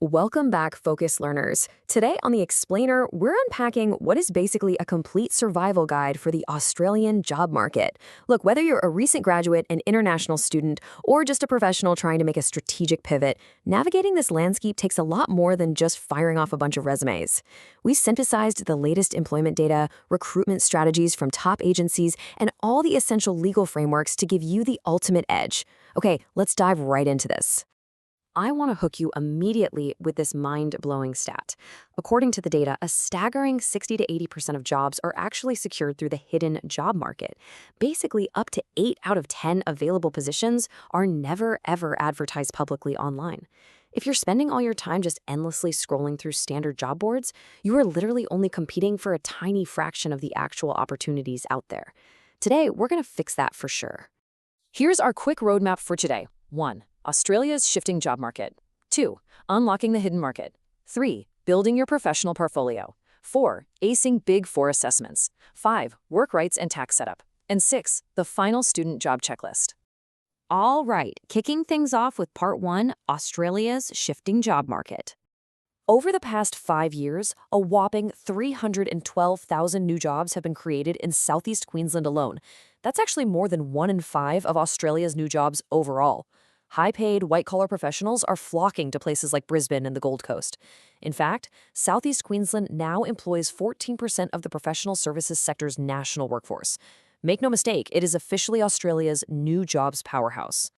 Welcome back, Focus Learners. Today on The Explainer, we're unpacking what is basically a complete survival guide for the Australian job market. Look, whether you're a recent graduate, an international student, or just a professional trying to make a strategic pivot, navigating this landscape takes a lot more than just firing off a bunch of resumes. We synthesized the latest employment data, recruitment strategies from top agencies, and all the essential legal frameworks to give you the ultimate edge. Okay, let's dive right into this. I want to hook you immediately with this mind-blowing stat. According to the data, a staggering 60 to 80% of jobs are actually secured through the hidden job market. Basically, up to 8 out of 10 available positions are never, ever advertised publicly online. If you're spending all your time just endlessly scrolling through standard job boards, you are literally only competing for a tiny fraction of the actual opportunities out there. Today, we're going to fix that for sure. Here's our quick roadmap for today. 1. Australia's shifting job market. 2. Unlocking the hidden market. 3. Building your professional portfolio. 4. Acing Big Four assessments. 5. Work rights and tax setup. And 6. The final student job checklist. All right, kicking things off with part 1, Australia's shifting job market. Over the past 5 years, a whopping 312,000 new jobs have been created in southeast Queensland alone. That's actually more than 1 in 5 of Australia's new jobs overall. High-paid, white-collar professionals are flocking to places like Brisbane and the Gold Coast. In fact, southeast Queensland now employs 14% of the professional services sector's national workforce. Make no mistake, it is officially Australia's new jobs powerhouse.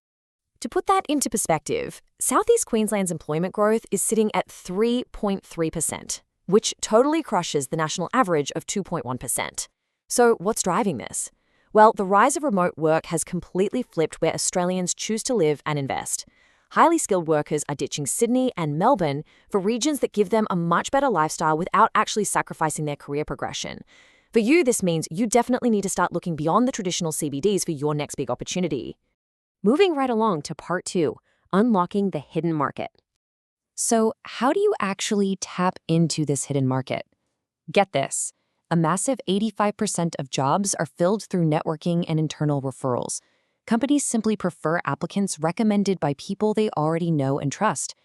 To put that into perspective, southeast Queensland's employment growth is sitting at 3.3%, which totally crushes the national average of 2.1%. So what's driving this? Well, the rise of remote work has completely flipped where Australians choose to live and invest. Highly skilled workers are ditching Sydney and Melbourne for regions that give them a much better lifestyle without actually sacrificing their career progression. For you, this means you definitely need to start looking beyond the traditional CBDs for your next big opportunity. Moving right along to part 2, unlocking the hidden market. So, how do you actually tap into this hidden market? Get this. A massive 85% of jobs are filled through networking and internal referrals. Companies simply prefer applicants recommended by people they already know and trust.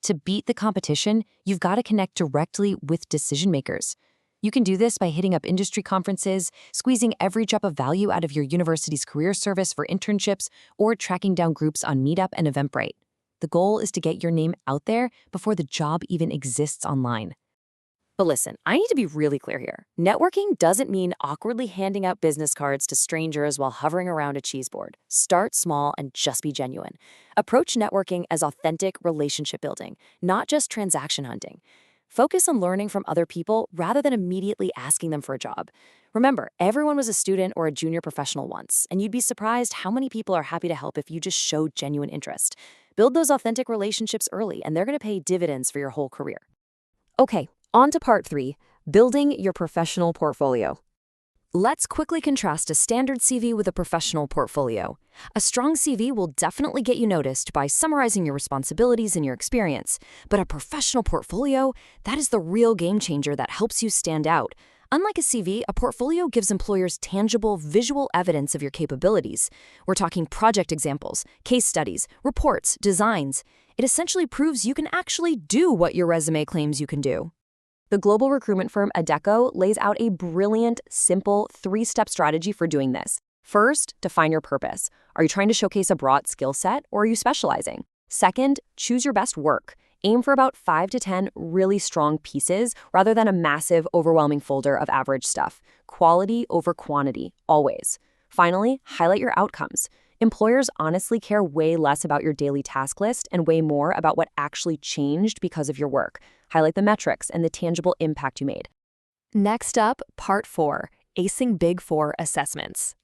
To beat the competition, you've got to connect directly with decision makers. You can do this by hitting up industry conferences, squeezing every drop of value out of your university's career service for internships, or tracking down groups on Meetup and Eventbrite. The goal is to get your name out there before the job even exists online. But listen, I need to be really clear here. Networking doesn't mean awkwardly handing out business cards to strangers while hovering around a cheese board. Start small and just be genuine. Approach networking as authentic relationship building, not just transaction hunting. Focus on learning from other people rather than immediately asking them for a job. Remember, everyone was a student or a junior professional once, and you'd be surprised how many people are happy to help if you just show genuine interest. Build those authentic relationships early, and they're going to pay dividends for your whole career. Okay. On to part 3, building your professional portfolio. Let's quickly contrast a standard CV with a professional portfolio. A strong CV will definitely get you noticed by summarizing your responsibilities and your experience, but a professional portfolio, that is the real game changer that helps you stand out. Unlike a CV, a portfolio gives employers tangible visual evidence of your capabilities. We're talking project examples, case studies, reports, designs. It essentially proves you can actually do what your resume claims you can do. The global recruitment firm Adecco lays out a brilliant, simple 3-step strategy for doing this. First, define your purpose. Are you trying to showcase a broad skill set, or are you specializing? Second, choose your best work. Aim for about 5 to 10 really strong pieces rather than a massive, overwhelming folder of average stuff. Quality over quantity, always. Finally, highlight your outcomes. Employers honestly care way less about your daily task list and way more about what actually changed because of your work. Highlight the metrics and the tangible impact you made. Next up, part 4, acing Big Four assessments.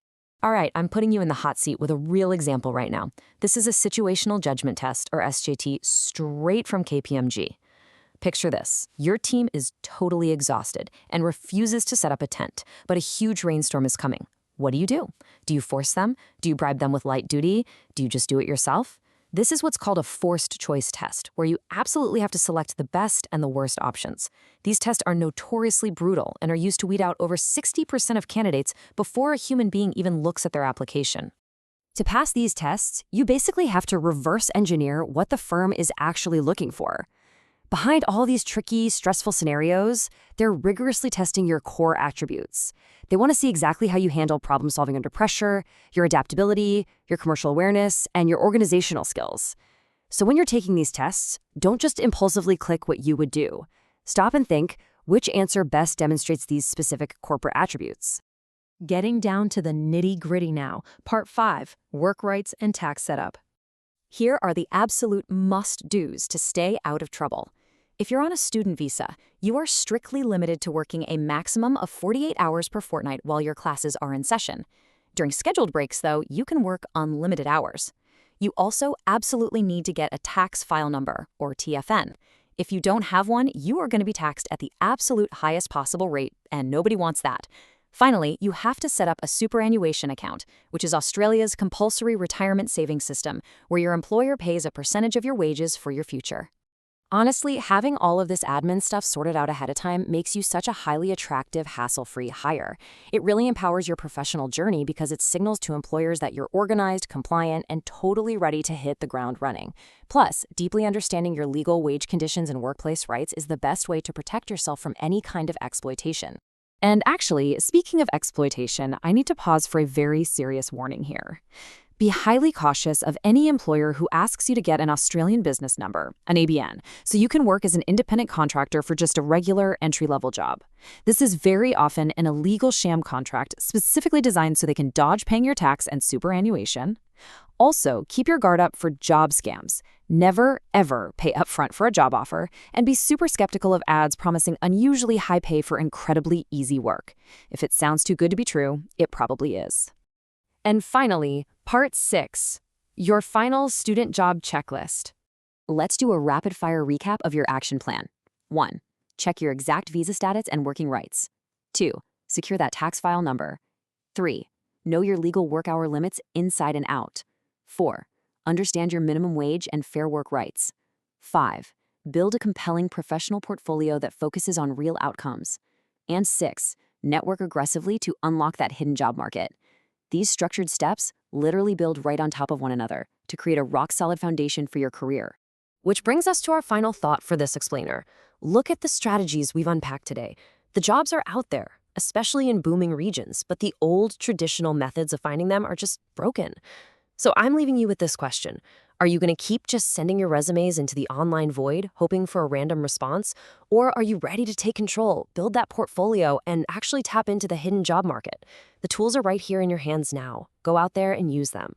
All right, I'm putting you in the hot seat with a real example right now. This is a situational judgment test, or SJT, straight from KPMG. Picture this. Your team is totally exhausted and refuses to set up a tent, but a huge rainstorm is coming. What do? Do you force them? Do you bribe them with light duty? Do you just do it yourself? This is what's called a forced choice test, where you absolutely have to select the best and the worst options. These tests are notoriously brutal and are used to weed out over 60% of candidates before a human being even looks at their application. To pass these tests, you basically have to reverse engineer what the firm is actually looking for. Behind all these tricky, stressful scenarios, they're rigorously testing your core attributes. They want to see exactly how you handle problem solving under pressure, your adaptability, your commercial awareness, and your organizational skills. So when you're taking these tests, don't just impulsively click what you would do. Stop and think, which answer best demonstrates these specific corporate attributes? Getting down to the nitty-gritty now. Part 5, Work Rights and Tax Setup. Here are the absolute must-dos to stay out of trouble. If you're on a student visa, you are strictly limited to working a maximum of 48 hours per fortnight while your classes are in session. During scheduled breaks, though, you can work unlimited hours. You also absolutely need to get a tax file number, or TFN. If you don't have one, you are going to be taxed at the absolute highest possible rate, and nobody wants that. Finally, you have to set up a superannuation account, which is Australia's compulsory retirement savings system, where your employer pays a percentage of your wages for your future. Honestly, having all of this admin stuff sorted out ahead of time makes you such a highly attractive, hassle-free hire. It really empowers your professional journey because it signals to employers that you're organized, compliant, and totally ready to hit the ground running. Plus, deeply understanding your legal wage conditions and workplace rights is the best way to protect yourself from any kind of exploitation. And actually, speaking of exploitation, I need to pause for a very serious warning here. Be highly cautious of any employer who asks you to get an Australian business number, an ABN, so you can work as an independent contractor for just a regular entry-level job. This is very often an illegal sham contract specifically designed so they can dodge paying your tax and superannuation. Also, keep your guard up for job scams. Never, ever pay upfront for a job offer, and be super skeptical of ads promising unusually high pay for incredibly easy work. If it sounds too good to be true, it probably is. And finally, Part 6, your final student job checklist. Let's do a rapid-fire recap of your action plan. 1. Check your exact visa status and working rights. 2. Secure that tax file number. 3. Know your legal work hour limits inside and out. 4. Understand your minimum wage and fair work rights. 5. Build a compelling professional portfolio that focuses on real outcomes. And 6. Network aggressively to unlock that hidden job market. These structured steps literally build right on top of one another to create a rock-solid foundation for your career. Which brings us to our final thought for this explainer. Look at the strategies we've unpacked today. The jobs are out there, especially in booming regions, but the old traditional methods of finding them are just broken. So I'm leaving you with this question. Are you going to keep just sending your resumes into the online void, hoping for a random response? Or are you ready to take control, build that portfolio, and actually tap into the hidden job market? The tools are right here in your hands now. Go out there and use them.